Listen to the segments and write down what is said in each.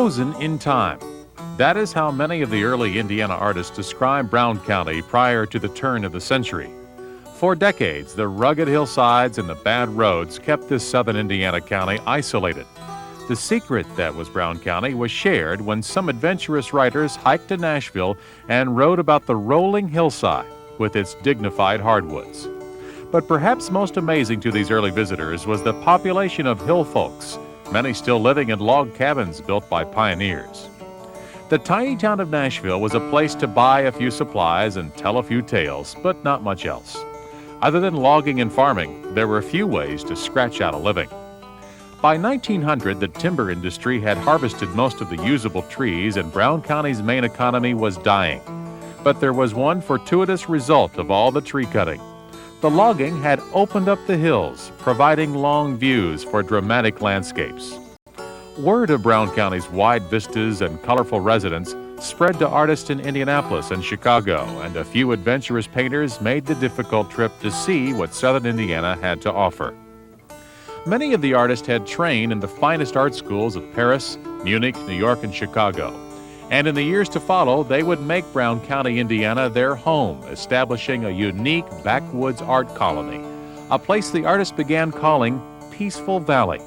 Frozen in time. That is how many of the early Indiana artists described Brown County prior to the turn of the century. For decades, the rugged hillsides and the bad roads kept this southern Indiana county isolated. The secret that was Brown County was shared when some adventurous writers hiked to Nashville and wrote about the rolling hillside with its dignified hardwoods. But perhaps most amazing to these early visitors was the population of hill folks, many still living in log cabins built by pioneers. The tiny town of Nashville was a place to buy a few supplies and tell a few tales, but not much else. Other than logging and farming, there were few ways to scratch out a living. By 1900, the timber industry had harvested most of the usable trees, and Brown County's main economy was dying. But there was one fortuitous result of all the tree cutting. The logging had opened up the hills, providing long views for dramatic landscapes. Word of Brown County's wide vistas and colorful residents spread to artists in Indianapolis and Chicago, and a few adventurous painters made the difficult trip to see what southern Indiana had to offer. Many of the artists had trained in the finest art schools of Paris, Munich, New York, and Chicago. And in the years to follow, they would make Brown County, Indiana, their home, establishing a unique backwoods art colony, a place the artists began calling Peaceful Valley.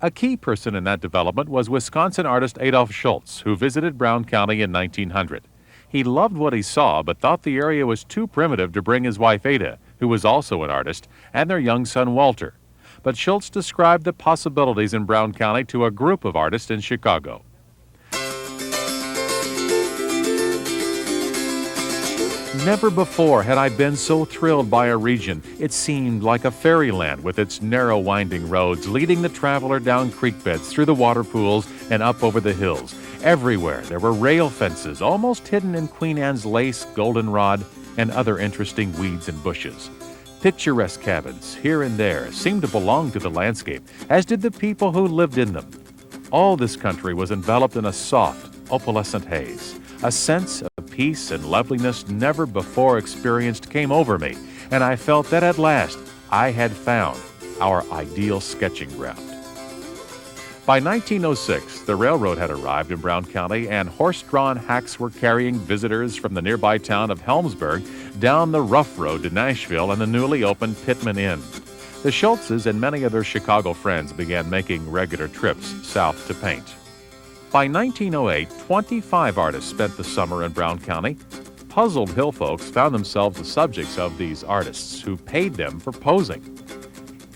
A key person in that development was Wisconsin artist Adolph Shulz, who visited Brown County in 1900. He loved what he saw, but thought the area was too primitive to bring his wife Ada, who was also an artist, and their young son Walter. But Shulz described the possibilities in Brown County to a group of artists in Chicago. Never before had I been so thrilled by a region. It seemed like a fairyland with its narrow winding roads leading the traveler down creek beds, through the water pools, and up over the hills. Everywhere there were rail fences, almost hidden in Queen Anne's lace, goldenrod, and other interesting weeds and bushes. Picturesque cabins here and there seemed to belong to the landscape, as did the people who lived in them. All this country was enveloped in a soft, opalescent haze. A sense of peace and loveliness never before experienced came over me, and I felt that at last I had found our ideal sketching ground. By 1906, the railroad had arrived in Brown County, and horse-drawn hacks were carrying visitors from the nearby town of Helmsburg down the rough road to Nashville and the newly opened Pittman Inn. The Shultzes and many of their Chicago friends began making regular trips south to paint. By 1908, 25 artists spent the summer in Brown County. Puzzled hill folks found themselves the subjects of these artists, who paid them for posing.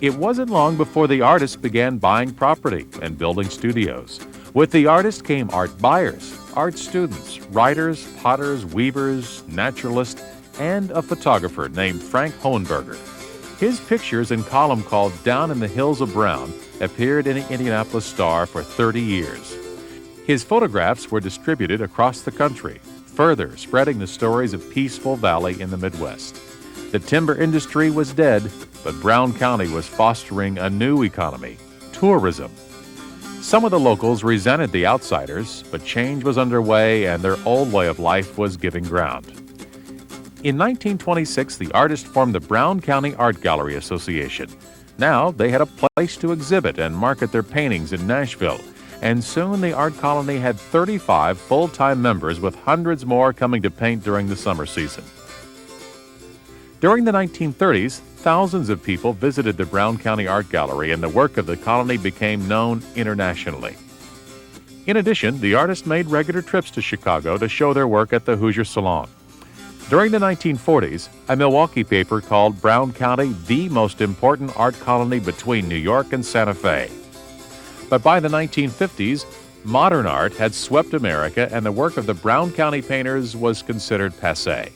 It wasn't long before the artists began buying property and building studios. With the artists came art buyers, art students, writers, potters, weavers, naturalists, and a photographer named Frank Hohenberger. His pictures in column called Down in the Hills of Brown appeared in the Indianapolis Star for 30 years. His photographs were distributed across the country, further spreading the stories of Peaceful Valley in the Midwest. The timber industry was dead, but Brown County was fostering a new economy, tourism. Some of the locals resented the outsiders, but change was underway and their old way of life was giving ground. In 1926, the artists formed the Brown County Art Gallery Association. Now they had a place to exhibit and market their paintings in Nashville, and soon the art colony had 35 full-time members, with hundreds more coming to paint during the summer season. During the 1930s, thousands of people visited the Brown County Art Gallery, and the work of the colony became known internationally. In addition, the artists made regular trips to Chicago to show their work at the Hoosier Salon. During the 1940s, a Milwaukee paper called Brown County the most important art colony between New York and Santa Fe. But by the 1950s, modern art had swept America, and the work of the Brown County painters was considered passé.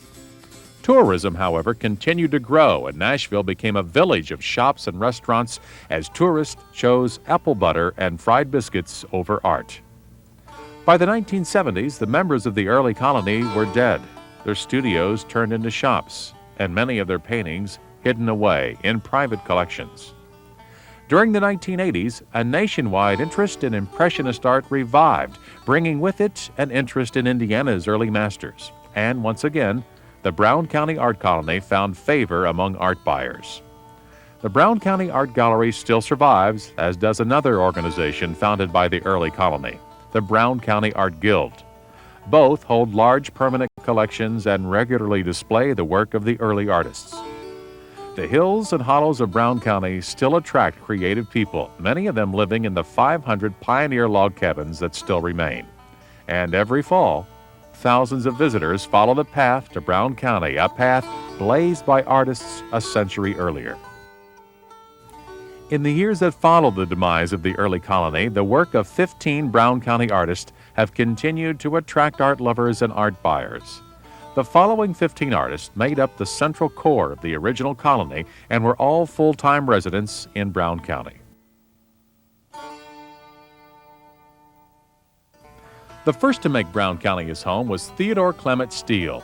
Tourism, however, continued to grow, and Nashville became a village of shops and restaurants as tourists chose apple butter and fried biscuits over art. By the 1970s, the members of the early colony were dead. Their studios turned into shops, and many of their paintings hidden away in private collections. During the 1980s, a nationwide interest in Impressionist art revived, bringing with it an interest in Indiana's early masters. And once again, the Brown County Art Colony found favor among art buyers. The Brown County Art Gallery still survives, as does another organization founded by the early colony, the Brown County Art Guild. Both hold large permanent collections and regularly display the work of the early artists. The hills and hollows of Brown County still attract creative people, many of them living in the 500 pioneer log cabins that still remain. And every fall, thousands of visitors follow the path to Brown County, a path blazed by artists a century earlier. In the years that followed the demise of the early colony, the work of 15 Brown County artists have continued to attract art lovers and art buyers. The following 15 artists made up the central core of the original colony and were all full-time residents in Brown County. The first to make Brown County his home was Theodore Clement Steele.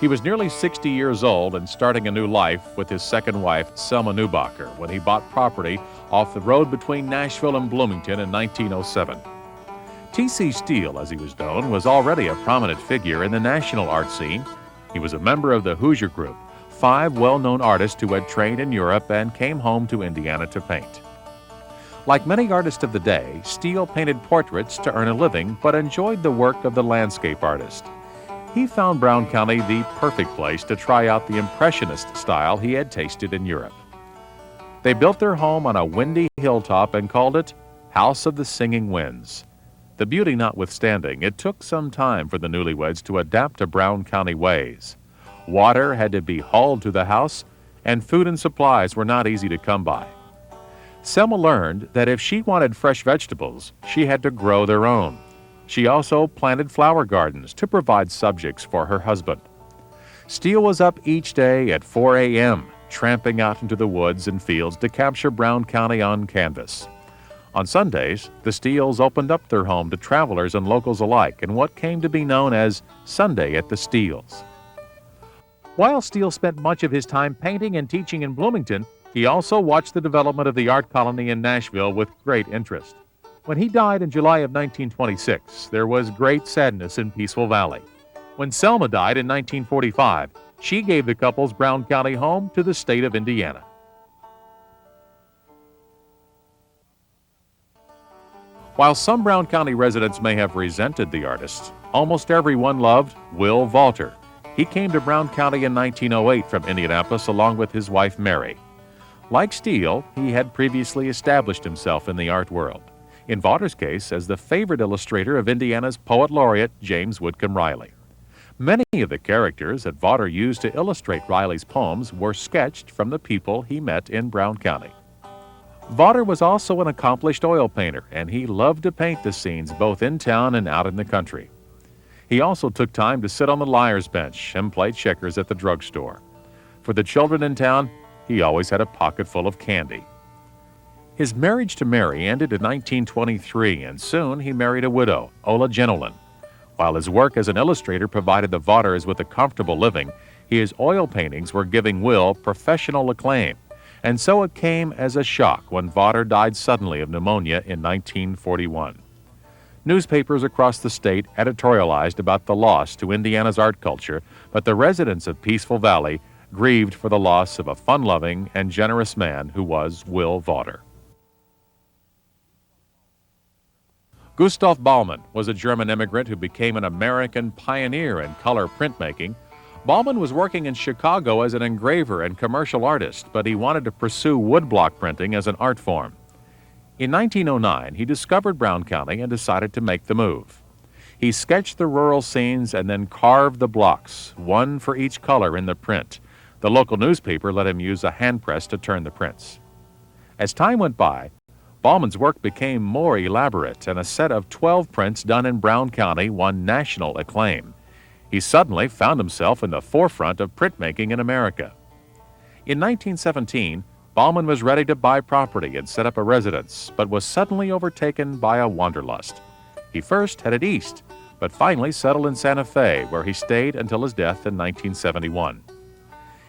He was nearly 60 years old and starting a new life with his second wife, Selma Newbacher, when he bought property off the road between Nashville and Bloomington in 1907. T.C. Steele, as he was known, was already a prominent figure in the national art scene. He was a member of the Hoosier Group, 5 well-known artists who had trained in Europe and came home to Indiana to paint. Like many artists of the day, Steele painted portraits to earn a living, but enjoyed the work of the landscape artist. He found Brown County the perfect place to try out the Impressionist style he had tasted in Europe. They built their home on a windy hilltop and called it House of the Singing Winds. The beauty notwithstanding, it took some time for the newlyweds to adapt to Brown County ways. Water had to be hauled to the house, and food and supplies were not easy to come by. Selma learned that if she wanted fresh vegetables, she had to grow their own. She also planted flower gardens to provide subjects for her husband. Steele was up each day at 4 a.m., tramping out into the woods and fields to capture Brown County on canvas. On Sundays, the Steeles opened up their home to travelers and locals alike in what came to be known as Sunday at the Steeles. While Steele spent much of his time painting and teaching in Bloomington, he also watched the development of the art colony in Nashville with great interest. When he died in July of 1926, there was great sadness in Peaceful Valley. When Selma died in 1945, she gave the couple's Brown County home to the state of Indiana. While some Brown County residents may have resented the artists, almost everyone loved Will Vawter. He came to Brown County in 1908 from Indianapolis along with his wife Mary. Like Steele, he had previously established himself in the art world. In Vawter's case, as the favorite illustrator of Indiana's poet laureate, James Whitcomb Riley. Many of the characters that Vawter used to illustrate Riley's poems were sketched from the people he met in Brown County. Vawter was also an accomplished oil painter, and he loved to paint the scenes both in town and out in the country. He also took time to sit on the liar's bench and play checkers at the drugstore. For the children in town, he always had a pocket full of candy. His marriage to Mary ended in 1923, and soon he married a widow, Ola Genolin. While his work as an illustrator provided the Vawters with a comfortable living, his oil paintings were giving Will professional acclaim, and so it came as a shock when Vawter died suddenly of pneumonia in 1941. Newspapers across the state editorialized about the loss to Indiana's art culture, but the residents of Peaceful Valley grieved for the loss of a fun-loving and generous man who was Will Vawter. Gustave Baumann was a German immigrant who became an American pioneer in color printmaking. Baumann was working in Chicago as an engraver and commercial artist, but he wanted to pursue woodblock printing as an art form. In 1909, he discovered Brown County and decided to make the move. He sketched the rural scenes and then carved the blocks, one for each color in the print. The local newspaper let him use a hand press to turn the prints. As time went by, Baumann's work became more elaborate, and a set of 12 prints done in Brown County won national acclaim. He suddenly found himself in the forefront of printmaking in America. In 1917, Baumann was ready to buy property and set up a residence, but was suddenly overtaken by a wanderlust. He first headed east, but finally settled in Santa Fe, where he stayed until his death in 1971.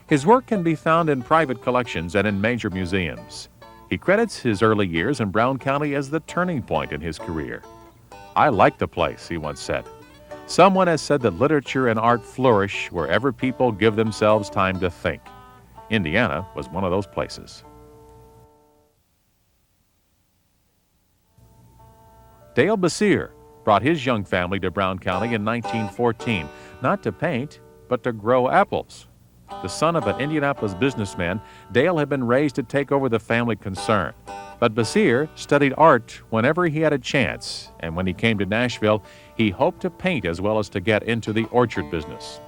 His work can be found in private collections and in major museums. He credits his early years in Brown County as the turning point in his career. "I like the place," he once said. Someone has said that literature and art flourish wherever people give themselves time to think. Indiana was one of those places. Dale Bessire brought his young family to Brown County in 1914, not to paint, but to grow apples. The son of an Indianapolis businessman, Dale had been raised to take over the family concern. But Bessire studied art whenever he had a chance, and when he came to Nashville, he hoped to paint as well as to get into the orchard business.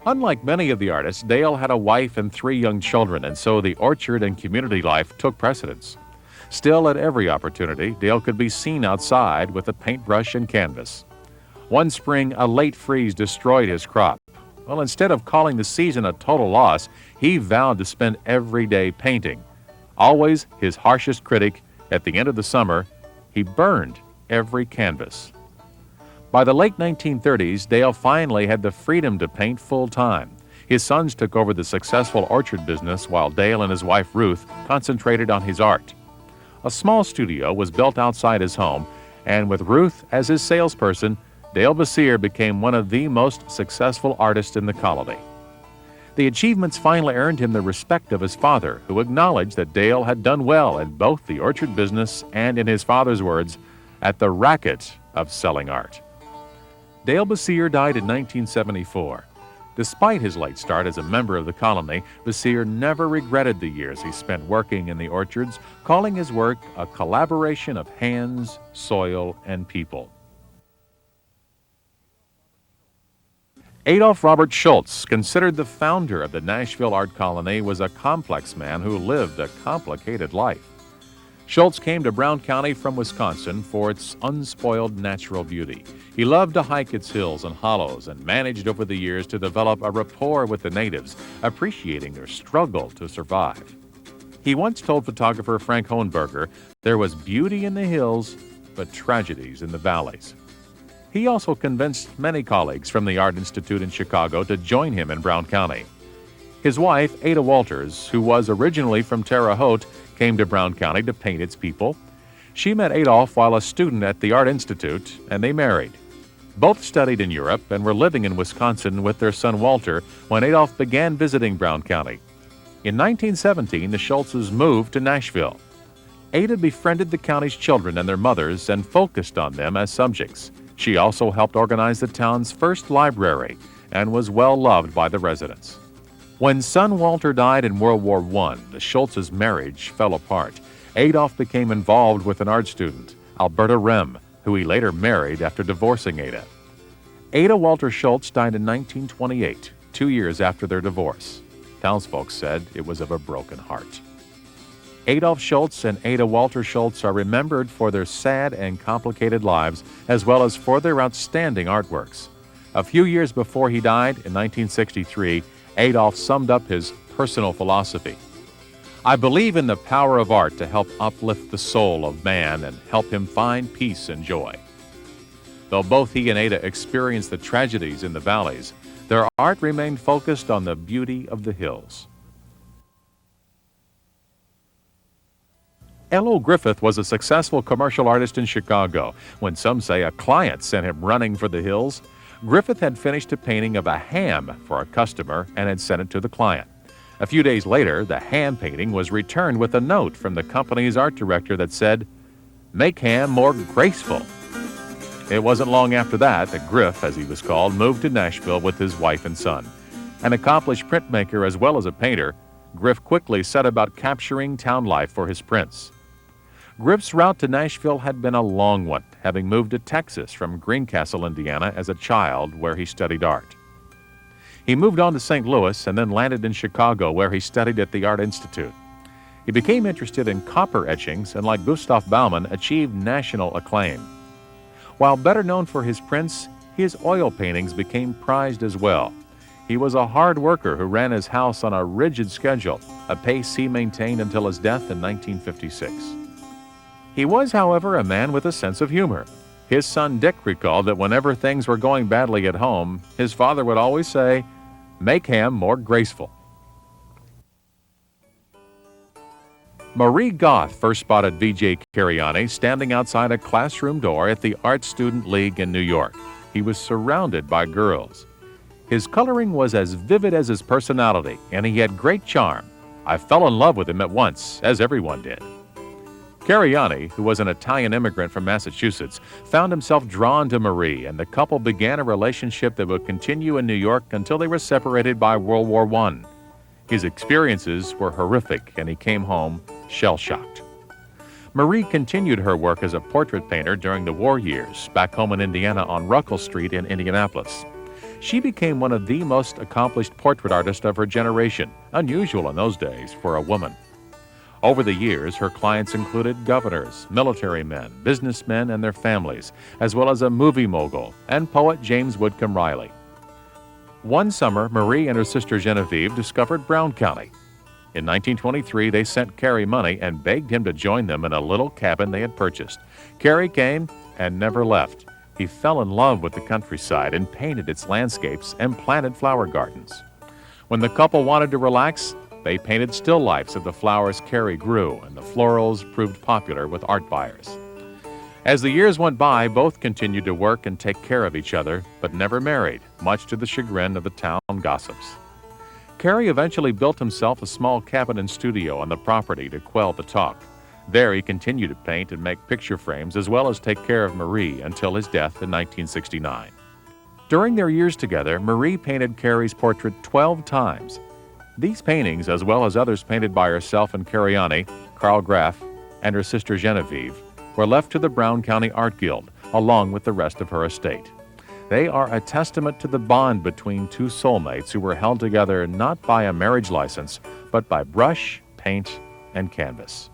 Unlike many of the artists, Dale had a wife and 3 young children, and so the orchard and community life took precedence. Still, at every opportunity, Dale could be seen outside with a paintbrush and canvas. One spring, a late freeze destroyed his crop. Well, instead of calling the season a total loss, he vowed to spend every day painting. Always his harshest critic, at the end of the summer, he burned every canvas. By the late 1930s, Dale finally had the freedom to paint full-time. His sons took over the successful orchard business while Dale and his wife Ruth concentrated on his art. A small studio was built outside his home, and with Ruth as his salesperson, Dale Bessire became one of the most successful artists in the colony. The achievements finally earned him the respect of his father, who acknowledged that Dale had done well in both the orchard business and, in his father's words, at the racket of selling art. Dale Bessire died in 1974. Despite his late start as a member of the colony, Bessire never regretted the years he spent working in the orchards, calling his work a collaboration of hands, soil, and people. Adolph Robert Shulz, considered the founder of the Nashville art colony, was a complex man who lived a complicated life. Shulz came to Brown County from Wisconsin for its unspoiled natural beauty. He loved to hike its hills and hollows and managed over the years to develop a rapport with the natives, appreciating their struggle to survive. He once told photographer Frank Hohenberger, "There was beauty in the hills, but tragedies in the valleys." He also convinced many colleagues from the Art Institute in Chicago to join him in Brown County. His wife, Ada Walters, who was originally from Terre Haute, came to Brown County to paint its people. She met Adolph while a student at the Art Institute, and they married. Both studied in Europe and were living in Wisconsin with their son Walter when Adolph began visiting Brown County. In 1917, the Shulzes moved to Nashville. Ada befriended the county's children and their mothers and focused on them as subjects. She also helped organize the town's first library and was well loved by the residents. When son Walter died in World War I, the Shulzes' marriage fell apart. Adolph became involved with an art student, Alberta Rem, who he later married after divorcing Ada. Ada Walter Shulz died in 1928, 2 years after their divorce. Townsfolk said it was of a broken heart. Adolph Shulz and Ada Walter Shulz are remembered for their sad and complicated lives, as well as for their outstanding artworks. A few years before he died, in 1963, Adolph summed up his personal philosophy. "I believe in the power of art to help uplift the soul of man and help him find peace and joy." Though both he and Ada experienced the tragedies in the valleys, their art remained focused on the beauty of the hills. L.O. Griffith was a successful commercial artist in Chicago. When some say a client sent him running for the hills, Griffith had finished a painting of a ham for a customer and had sent it to the client. A few days later, the ham painting was returned with a note from the company's art director that said, "Make ham more graceful." It wasn't long after that Griff, as he was called, moved to Nashville with his wife and son. An accomplished printmaker as well as a painter, Griff quickly set about capturing town life for his prints. Griff's route to Nashville had been a long one, having moved to Texas from Greencastle, Indiana, as a child, where he studied art. He moved on to St. Louis and then landed in Chicago, where he studied at the Art Institute. He became interested in copper etchings and, like Gustave Baumann, achieved national acclaim. While better known for his prints, his oil paintings became prized as well. He was a hard worker who ran his house on a rigid schedule, a pace he maintained until his death in 1956. He was, however, a man with a sense of humor. His son Dick recalled that whenever things were going badly at home, his father would always say, "Make ham more graceful." Marie Goth first spotted V.J. Cariani standing outside a classroom door at the Art Student League in New York. He was surrounded by girls. His coloring was as vivid as his personality, and he had great charm. I fell in love with him at once, as everyone did. Cariani, who was an Italian immigrant from Massachusetts, found himself drawn to Marie, and the couple began a relationship that would continue in New York until they were separated by World War I. His experiences were horrific, and he came home shell-shocked. Marie continued her work as a portrait painter during the war years, back home in Indiana on Ruckle Street in Indianapolis. She became one of the most accomplished portrait artists of her generation, unusual in those days for a woman. Over the years, her clients included governors, military men, businessmen and their families, as well as a movie mogul and poet James Whitcomb Riley. One summer, Marie and her sister Genevieve discovered Brown County. In 1923, they sent Cary money and begged him to join them in a little cabin they had purchased. Cary came and never left. He fell in love with the countryside and painted its landscapes and planted flower gardens. When the couple wanted to relax, they painted still lifes of the flowers Cary grew, and the florals proved popular with art buyers. As the years went by, both continued to work and take care of each other, but never married, much to the chagrin of the town gossips. Cary eventually built himself a small cabin and studio on the property to quell the talk. There he continued to paint and make picture frames, as well as take care of Marie until his death in 1969. During their years together, Marie painted Cary's portrait 12 times. These paintings, as well as others painted by herself and Cariani, Carl Graf, and her sister Genevieve, were left to the Brown County Art Guild, along with the rest of her estate. They are a testament to the bond between two soulmates who were held together not by a marriage license, but by brush, paint, and canvas.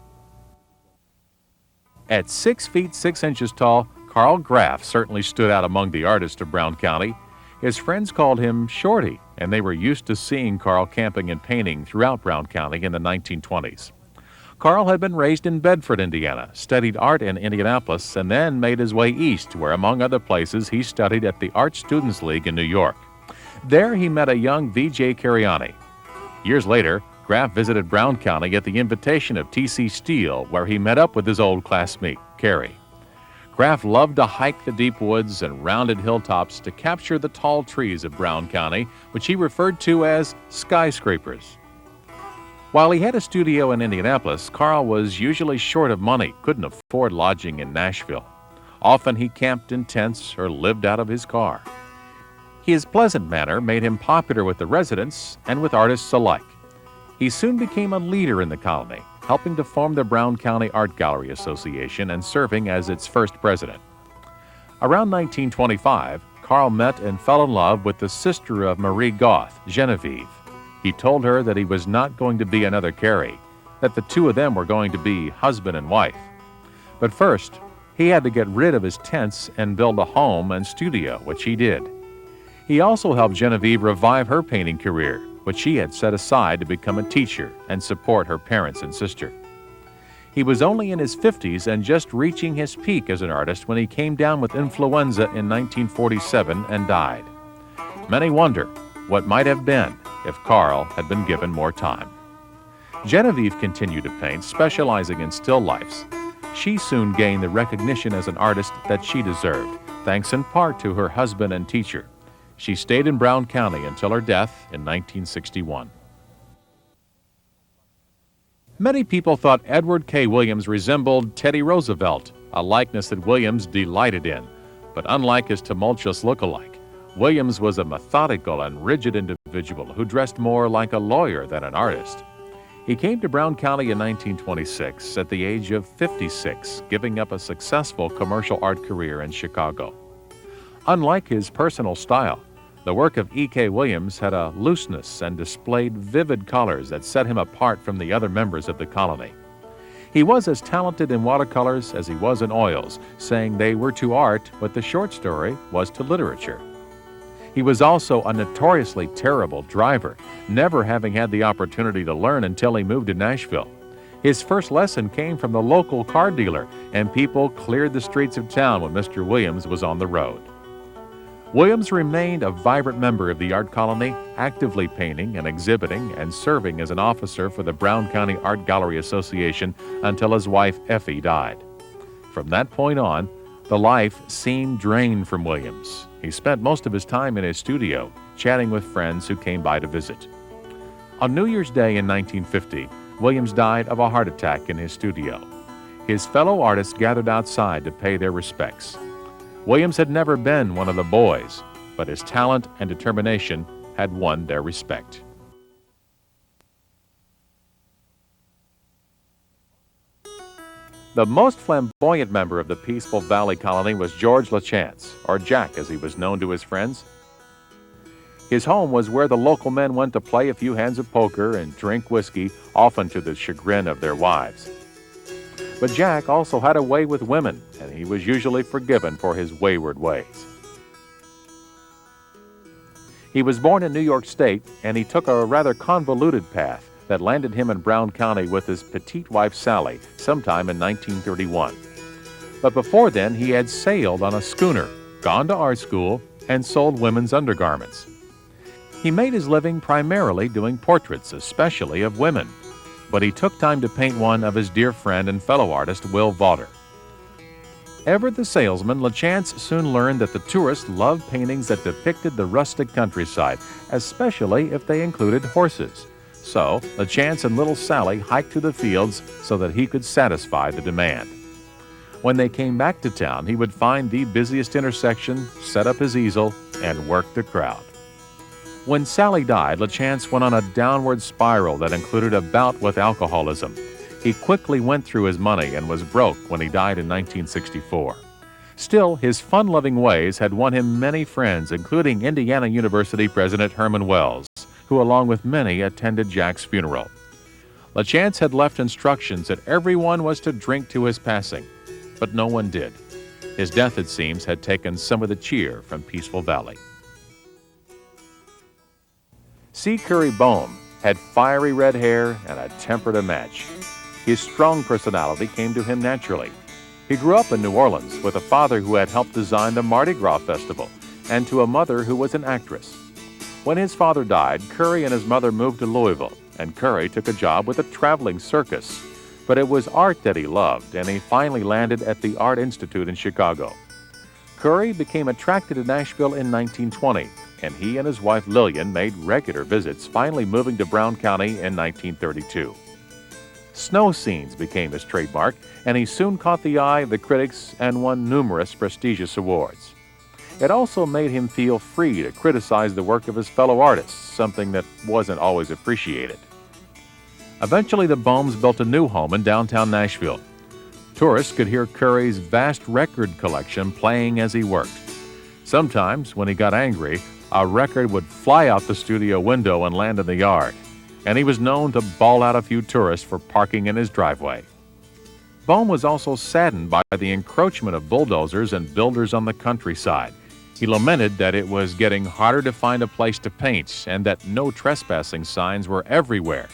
At 6 feet 6 inches tall, Carl Graf certainly stood out among the artists of Brown County. His friends called him Shorty, and they were used to seeing Carl camping and painting throughout Brown County in the 1920s. Carl had been raised in Bedford, Indiana, studied art in Indianapolis, and then made his way east, where, among other places, he studied at the Art Students League in New York. There he met a young V.J. Cariani. Years later, Graf visited Brown County at the invitation of T.C. Steele, where he met up with his old classmate, Cary. Graf loved to hike the deep woods and rounded hilltops to capture the tall trees of Brown County, which he referred to as skyscrapers. While he had a studio in Indianapolis, Carl was usually short of money, couldn't afford lodging in Nashville. Often he camped in tents or lived out of his car. His pleasant manner made him popular with the residents and with artists alike. He soon became a leader in the colony, helping to form the Brown County Art Gallery Association and serving as its first president. Around 1925, Carl met and fell in love with the sister of Marie Goth, Genevieve. He told her that he was not going to be another Cary, that the two of them were going to be husband and wife. But first, he had to get rid of his tents and build a home and studio, which he did. He also helped Genevieve revive her painting career, which she had set aside to become a teacher and support her parents and sister. He was only in his 50s and just reaching his peak as an artist when he came down with influenza in 1947 and died. Many wonder what might have been if Carl had been given more time. Genevieve continued to paint, specializing in still lifes. She soon gained the recognition as an artist that she deserved, thanks in part to her husband and teacher. She stayed in Brown County until her death in 1961. Many people thought Edward K. Williams resembled Teddy Roosevelt, a likeness that Williams delighted in. But unlike his tumultuous look-alike, Williams was a methodical and rigid individual who dressed more like a lawyer than an artist. He came to Brown County in 1926 at the age of 56, giving up a successful commercial art career in Chicago. Unlike his personal style, the work of E.K. Williams had a looseness and displayed vivid colors that set him apart from the other members of the colony. He was as talented in watercolors as he was in oils, saying they were to art what the short story was to literature. He was also a notoriously terrible driver, never having had the opportunity to learn until he moved to Nashville. His first lesson came from the local car dealer, and people cleared the streets of town when Mr. Williams was on the road. Williams remained a vibrant member of the art colony, actively painting and exhibiting and serving as an officer for the Brown County Art Gallery Association until his wife Effie died. From that point on, the life seemed drained from Williams. He spent most of his time in his studio, chatting with friends who came by to visit. On New Year's Day in 1950, Williams died of a heart attack in his studio. His fellow artists gathered outside to pay their respects. Williams had never been one of the boys, but his talent and determination had won their respect. The most flamboyant member of the Peaceful Valley colony was George LaChance, or Jack as he was known to his friends. His home was where the local men went to play a few hands of poker and drink whiskey, often to the chagrin of their wives. But Jack also had a way with women, and he was usually forgiven for his wayward ways. He was born in New York State, and he took a rather convoluted path that landed him in Brown County with his petite wife Sally sometime in 1931. But before then, he had sailed on a schooner, gone to art school, and sold women's undergarments. He made his living primarily doing portraits, especially of women, but he took time to paint one of his dear friend and fellow artist, Will Vawter. Ever the salesman, LaChance soon learned that the tourists loved paintings that depicted the rustic countryside, especially if they included horses. So, LaChance and little Sally hiked to the fields so that he could satisfy the demand. When they came back to town, he would find the busiest intersection, set up his easel, and work the crowd. When Sally died, LaChance went on a downward spiral that included a bout with alcoholism. He quickly went through his money and was broke when he died in 1964. Still, his fun-loving ways had won him many friends, including Indiana University President Herman Wells, who along with many attended Jack's funeral. LaChance had left instructions that everyone was to drink to his passing, but no one did. His death, it seems, had taken some of the cheer from Peaceful Valley. C. Curry Bohm had fiery red hair and a temper to match. His strong personality came to him naturally. He grew up in New Orleans with a father who had helped design the Mardi Gras Festival and to a mother who was an actress. When his father died, Curry and his mother moved to Louisville, and Curry took a job with a traveling circus. But it was art that he loved, and he finally landed at the Art Institute in Chicago. Curry became attracted to Nashville in 1920, and he and his wife Lillian made regular visits, finally moving to Brown County in 1932. Snow scenes became his trademark, and he soon caught the eye of the critics and won numerous prestigious awards. It also made him feel free to criticize the work of his fellow artists, something that wasn't always appreciated. Eventually, the Bohms built a new home in downtown Nashville. Tourists could hear Curry's vast record collection playing as he worked. Sometimes, when he got angry, a record would fly out the studio window and land in the yard, and he was known to bawl out a few tourists for parking in his driveway. Bohm was also saddened by the encroachment of bulldozers and builders on the countryside. He lamented that it was getting harder to find a place to paint and that no trespassing signs were everywhere.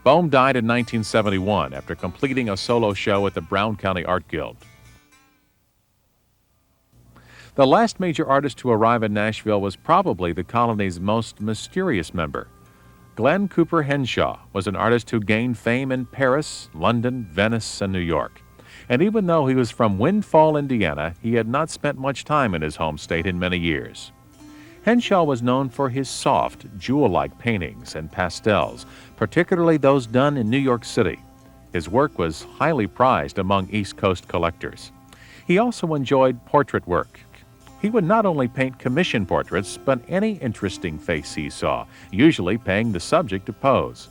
Bohm died in 1971 after completing a solo show at the Brown County Art Guild. The last major artist to arrive in Nashville was probably the colony's most mysterious member. Glen Cooper Henshaw was an artist who gained fame in Paris, London, Venice, and New York. And even though he was from Windfall, Indiana, he had not spent much time in his home state in many years. Henshaw was known for his soft, jewel-like paintings and pastels, particularly those done in New York City. His work was highly prized among East Coast collectors. He also enjoyed portrait work. He would not only paint commission portraits, but any interesting face he saw, usually paying the subject to pose.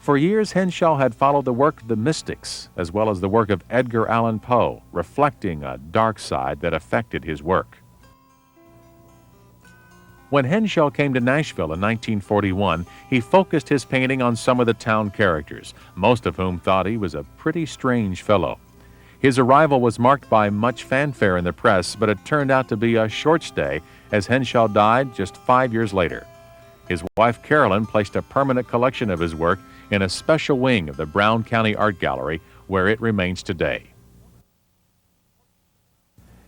For years, Henshaw had followed the work of the mystics, as well as the work of Edgar Allan Poe, reflecting a dark side that affected his work. When Henshaw came to Nashville in 1941, he focused his painting on some of the town characters, most of whom thought he was a pretty strange fellow. His arrival was marked by much fanfare in the press, but it turned out to be a short stay, as Henshaw died just 5 years later. His wife Carolyn placed a permanent collection of his work in a special wing of the Brown County Art Gallery, where it remains today.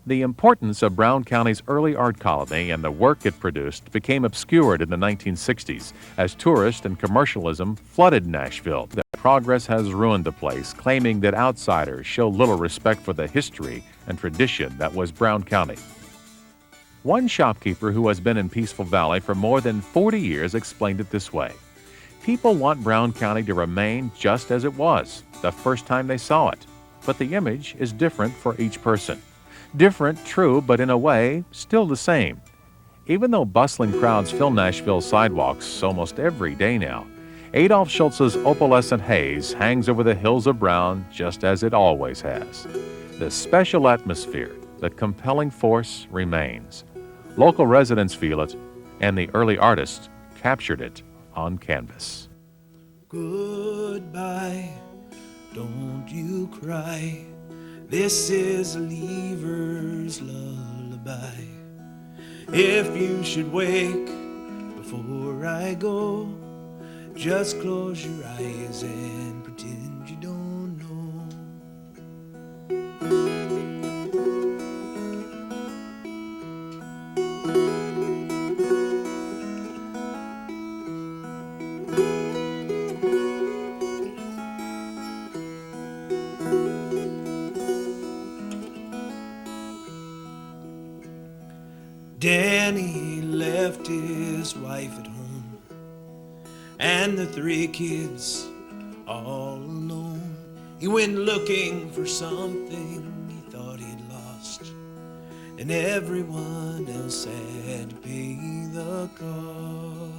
The importance of Brown County's early art colony and the work it produced became obscured in the 1960s as tourist and commercialism flooded Nashville. The progress has ruined the place, claiming that outsiders show little respect for the history and tradition that was Brown County. One shopkeeper who has been in Peaceful Valley for more than 40 years explained it this way. People want Brown County to remain just as it was the first time they saw it. but the image is different for each person. Different, true, but in a way, still the same. Even though bustling crowds fill Nashville's sidewalks almost every day now, Adolph Shulz's opalescent haze hangs over the hills of brown just as it always has. The special atmosphere, the compelling force remains. Local residents feel it, and the early artists captured it on canvas. Goodbye, don't you cry. This is a leaver's lullaby. If you should wake before I go, just close your eyes and pretend you don't know. Danny left his wife at home and the 3 kids all alone. He went looking for something he thought he'd lost, and everyone else had to pay the cost.